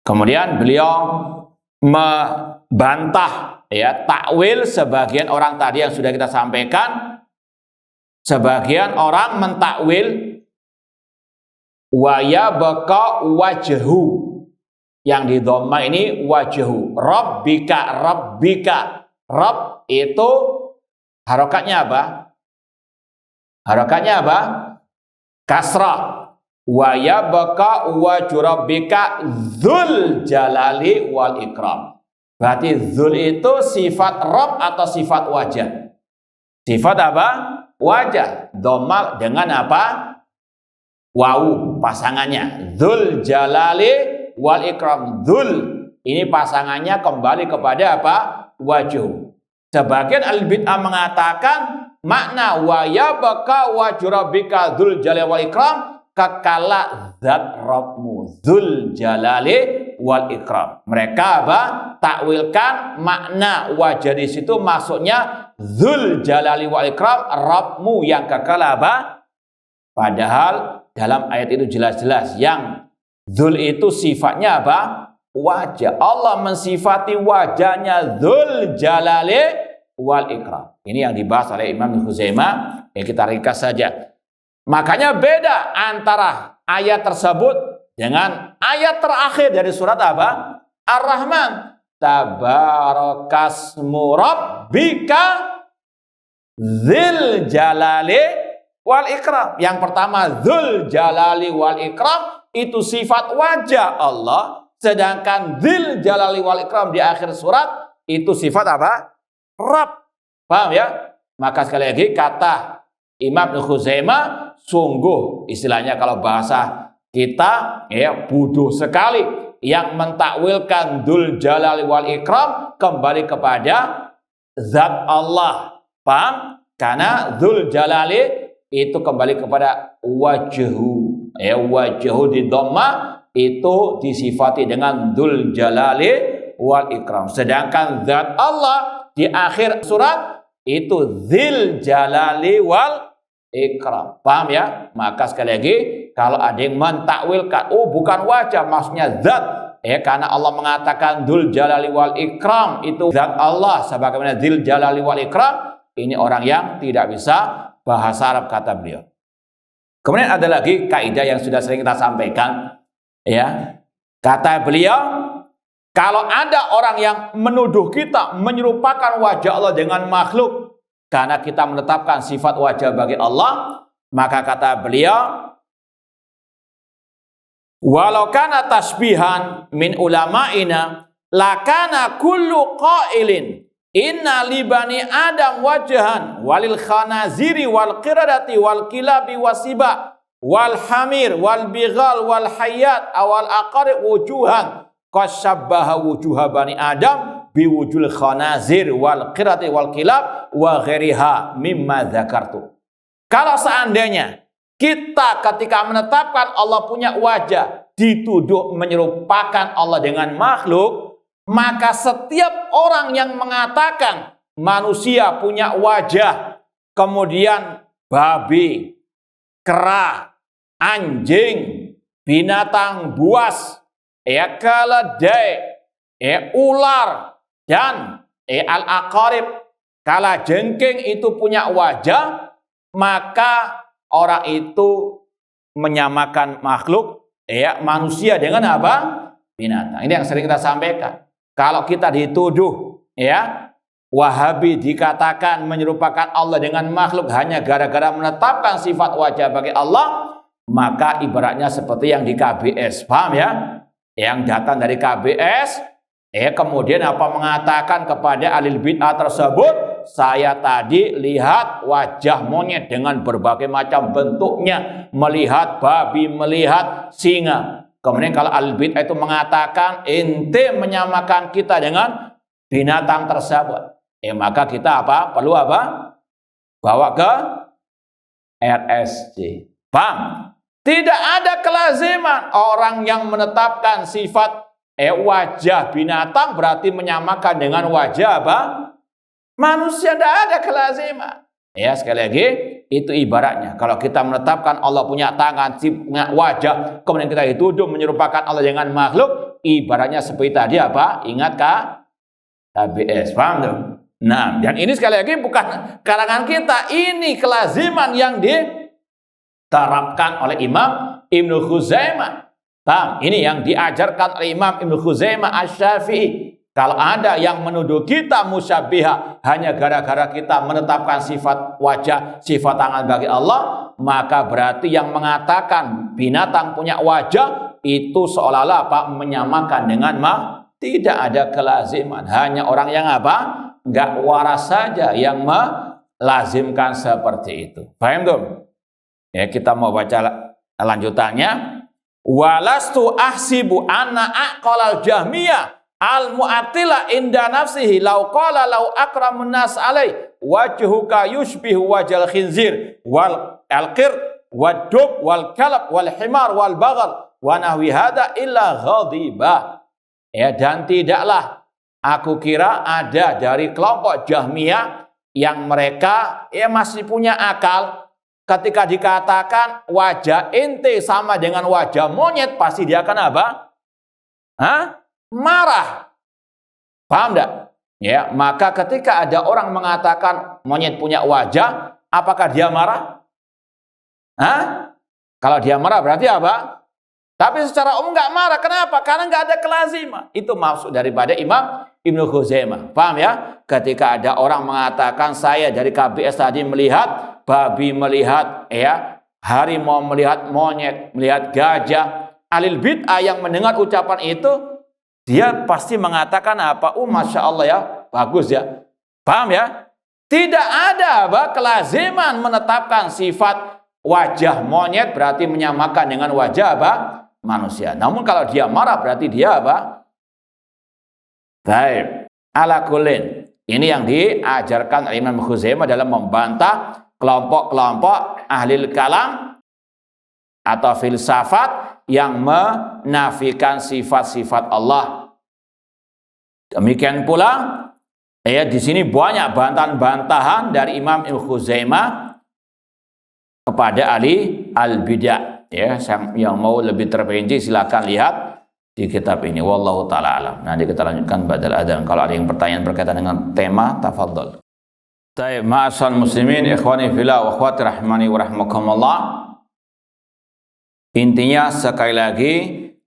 Kemudian beliau membantah takwil sebagian orang tadi yang sudah kita sampaikan. Sebagian orang mentakwil wa yabqa wajhu, yang di dhamma ini wajhu, rabbika. Rabb itu harokatnya apa? Harokatnya apa? Kasrah. Wa yabqa wajhu rabbika dzul jalali wal ikram. Berarti dzul itu sifat Rabb atau sifat wajah? Sifat apa? Wajah. Dhamma dengan apa? Wawu pasangannya. Dzul jalali wal ikram. Dzul ini pasangannya kembali kepada apa? Wajhu. Sebagian al-bid'ah mengatakan makna wa yabqa wajhu rabbika dzul jalali wal ikram, kekala zat Rabbmu dzul jalali wal ikram. Mereka apa? Takwilkan makna wajah di situ maksudnya Dzul Jalali wal Ikram, Rabbmu yang kekal apa? Padahal dalam ayat itu jelas-jelas yang Dzul itu sifatnya apa? Wajah. Allah mensifati wajahnya Dzul Jalali wal Ikram. Ini yang dibahas oleh Imam Ibnu Khuzaimah. Ya, kita ringkas saja. Makanya beda antara ayat tersebut dengan ayat terakhir dari surat apa? Ar-Rahman. Tabarakasmu rabbika dzil jalali wal ikram. Yang pertama dzul jalali wal ikram itu sifat wajah Allah, sedangkan dzil jalali wal ikram di akhir surat itu sifat apa? Rabb. Paham ya? Maka sekali lagi kata Imam Ibnu Khuzaimah sungguh istilahnya kalau bahasa kita ya bodoh sekali yang mentakwilkan Dzul Jalali wal Ikram kembali kepada zat Allah. Paham? Karena Dzul Jalali itu kembali kepada wajhu. Ya, wajhu di dhamma itu disifati dengan Dzul Jalali wal Ikram. Sedangkan zat Allah di akhir surat itu Dzil Jalali wal Ikram. Paham ya? Maka sekali lagi kalau ada yang mentakwilkan, oh bukan wajah maksudnya zat, ya karena Allah mengatakan Dzul Jalali wal Ikram itu zat Allah sebagaimana Dzil Jalali wal Ikram, ini orang yang tidak bisa bahasa Arab kata beliau. Kemudian ada lagi kaidah yang sudah sering kita sampaikan, ya. Kata beliau, kalau ada orang yang menuduh kita menyerupakan wajah Allah dengan makhluk karena kita menetapkan sifat wajah bagi Allah, maka kata beliau, walau kana tasbihan min ulama'ina lakana kullu qailin inna li bani adam wajhan walil khanaziri wal qiradati wal kilabi wasiba wal hamir wal bighal wal hayat awal aqarib wujuhan qasyabbaha wujuha bani adam biwujul khanazir wal qiradati wal kilab wa ghairiha mimma dzakartu. Kalau seandainya kita ketika menetapkan Allah punya wajah dituduh menyerupakan Allah dengan makhluk, maka setiap orang yang mengatakan manusia punya wajah, kemudian babi, kera, anjing, binatang buas, keledai, ular, dan al-aqarib, kalajengking itu punya wajah, maka orang itu menyamakan makhluk manusia dengan apa? Binatang. Ini yang sering kita sampaikan. Kalau kita dituduh Wahabi dikatakan menyerupakan Allah dengan makhluk hanya gara-gara menetapkan sifat wajah bagi Allah, maka ibaratnya seperti yang di KBS. Paham ya? Yang datang dari KBS kemudian mengatakan kepada ahli bid'ah tersebut, saya tadi lihat wajah monyet dengan berbagai macam bentuknya, melihat babi, melihat singa. Kemudian kalau ahli bid'ah itu mengatakan ente menyamakan kita dengan binatang tersebut, maka kita perlu bawa ke RSC. Paham? Tidak ada kelaziman orang yang menetapkan sifat wajah binatang berarti menyamakan dengan wajah manusia. Tidak ada kelaziman. Sekali lagi itu ibaratnya kalau kita menetapkan Allah punya tangan, wajah, kemudian kita dituduh menyerupakan Allah dengan makhluk, ibaratnya seperti tadi ingat KBS. Paham tuh? Nah, dan ini sekali lagi bukan karangan kita, ini kelaziman yang diterapkan oleh Imam Ibnu Khuzaimah. Paham? Ini yang diajarkan oleh Imam Ibnu Khuzaimah Asy-Syafi'i. Kalau ada yang menuduh kita musyabihah hanya gara-gara kita menetapkan sifat wajah, sifat tangan bagi Allah, maka berarti yang mengatakan binatang punya wajah itu seolah-olah menyamakan dengan tidak ada kelaziman. Hanya orang yang nggak waras saja yang melazimkan seperti itu. Paham tuh? Kita mau baca lanjutannya. Walastu ahsibu anna aqalal jahmiyah al-mu'attila inda nafsihi law qala law akramun nas alai wajhuka yushbihu wajal khinzir wal alqir wad dub wal kalab wal himar wal baghal wa nahwi hada illa ghadibah. Ya, dan tidaklah aku kira ada dari kelompok Jahmiyah yang mereka masih punya akal. Ketika dikatakan wajah ente sama dengan wajah monyet, pasti dia akan apa? Marah. Paham enggak? Ya, maka ketika ada orang mengatakan monyet punya wajah, apakah dia marah? Kalau dia marah berarti apa? Tapi secara umum nggak marah. Kenapa? Karena nggak ada kelaziman. Itu maksud daripada Imam Ibnu Khuzaimah. Paham ya? Ketika ada orang mengatakan saya dari KBS tadi melihat babi, melihat harimau, melihat monyet, melihat gajah. Ahlul bid'ah yang mendengar ucapan itu, dia pasti mengatakan apa? Masya Allah ya, bagus ya. Paham ya? Tidak ada kelaziman menetapkan sifat wajah monyet berarti menyamakan dengan wajah manusia. Namun kalau dia marah berarti dia Baik. Ala kullin. Ini yang diajarkan oleh Imam Khuzaimah dalam membantah kelompok-kelompok ahli kalam atau filsafat yang menafikan sifat-sifat Allah. Demikian pula di sini banyak bantahan-bantahan dari Imam Ibnu Khuzaimah kepada ahli al-bidah. Yang mau lebih terperinci silakan lihat di kitab ini. Wallahu taala alam. Nanti kita lanjutkan ba'dal adzan. Kalau ada yang pertanyaan berkaitan dengan tema, tafadhol. Baik, ma'asal muslimin, ikhwani fillah wa akhwati rahmani wa rahmakumullah. Intinya sekali lagi,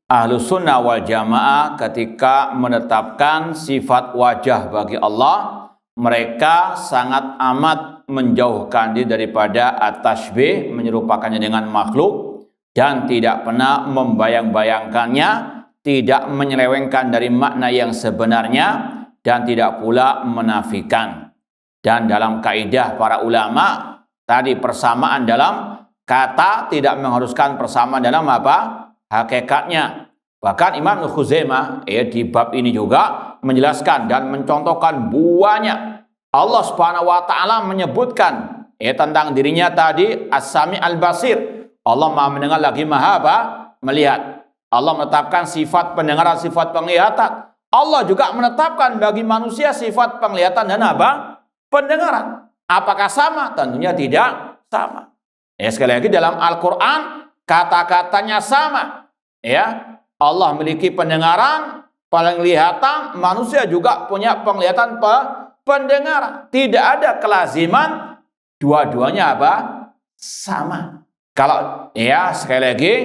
Ahlus Sunnah wal Jamaah ketika menetapkan sifat wajah bagi Allah, mereka sangat amat menjauhkan diri daripada at-tashbih, menyerupakannya dengan makhluk, dan tidak pernah membayang-bayangkannya, tidak menyelewengkan dari makna yang sebenarnya, dan tidak pula menafikan. Dan dalam kaidah para ulama, tadi persamaan dalam kata tidak mengharuskan persamaan dalam hakikatnya. Bahkan Imam Khuzaimah di bab ini juga menjelaskan dan mencontohkan banyak. Allah Subhanahu wa taala menyebutkan tentang dirinya tadi As-Sami Al-Basir. Allah Maha mendengar lagi Maha melihat. Allah menetapkan sifat pendengaran, sifat penglihatan. Allah juga menetapkan bagi manusia sifat penglihatan dan pendengaran. Apakah sama? Tentunya tidak sama. Sekali lagi dalam Al-Quran kata-katanya sama. Allah memiliki pendengaran, penglihatan, manusia juga punya penglihatan, pendengaran. Tidak ada kelaziman dua-duanya sama. Kalau sekali lagi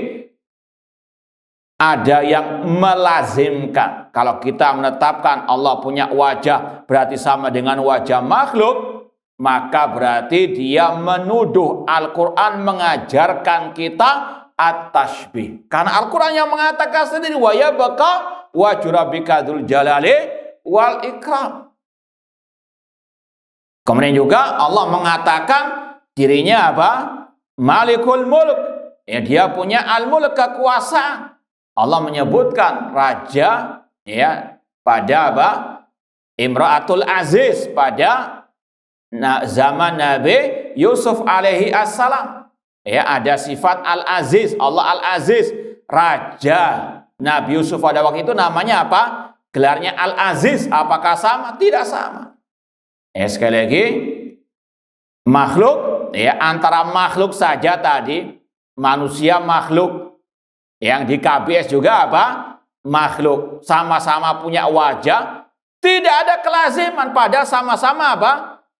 ada yang melazimkan. Kalau kita menetapkan Allah punya wajah berarti sama dengan wajah makhluk, maka berarti dia menuduh Al-Quran mengajarkan kita at-tashbih. Karena Al-Quran yang mengatakan sendiri wa yabqa wajhu rabbika dzul jalali wal ikram. Kemudian juga Allah mengatakan dirinya Malikul Mulk. Dia punya al-mulk, kekuasaan. Allah menyebutkan raja pada Imra'atul Aziz pada zaman Nabi Yusuf alaihi assalam. Ada sifat Al-Aziz, Allah Al-Aziz, raja. Nabi Yusuf pada waktu itu namanya apa? Gelarnya Al-Aziz. Apakah sama? Tidak sama. Sekali lagi, makhluk antara makhluk saja tadi, manusia makhluk, yang di KBS juga makhluk, sama-sama punya wajah, tidak ada kelaziman, padahal sama-sama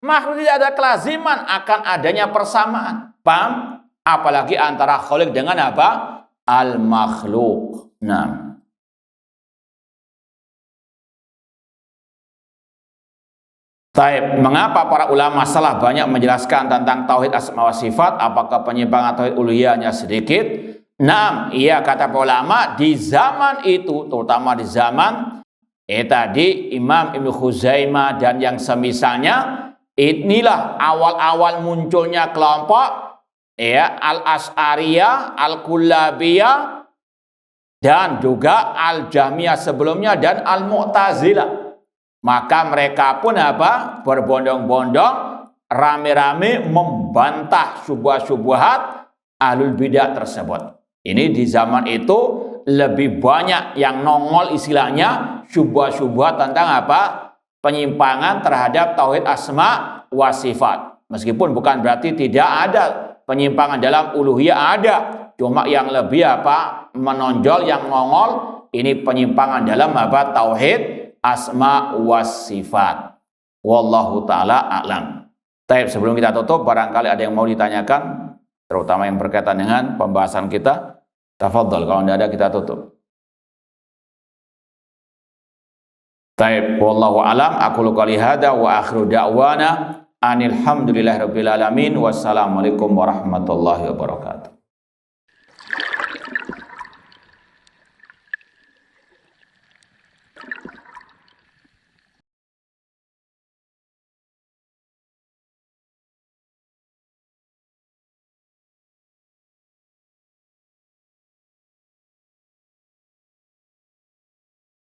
makhluk. Tidak ada kelaziman akan adanya persamaan. Paham? Apalagi antara khaliq dengan al-makhluk. Nah, mengapa para ulama salah banyak menjelaskan tentang tauhid asma wa sifat? Apakah penyimpangan tauhid uluhiyahnya sedikit? Kata para ulama di zaman itu, terutama di zaman tadi Imam Ibnu Khuzaimah dan yang semisalnya, inilah awal-awal munculnya kelompok Al-Asy'ariyah, Al-Kullabiyah, dan juga Al-Jahmiyah sebelumnya dan Al-Mu'tazilah. Maka mereka pun berbondong-bondong rame-rame membantah syubhat-syubhat ahlul bidah tersebut. Ini di zaman itu lebih banyak yang nongol istilahnya syubhat-syubhat tentang apa? Penyimpangan terhadap tauhid asma wa sifat. Meskipun bukan berarti tidak ada penyimpangan dalam uluhiyah, ada. Cuma yang lebih apa? Menonjol, yang nongol ini penyimpangan dalam apa? Tauhid asma wa sifat. Wallahu taala a'lam. Baik, sebelum kita tutup, barangkali ada yang mau ditanyakan, terutama yang berkaitan dengan pembahasan kita. Tafadhol, kalau tidak ada kita tutup. Baik, wallahu alam. Aku qouli hada wa akhiru da'wana anil hamdulillahirabbil alamin. Wassalamualaikum warahmatullahi wabarakatuh.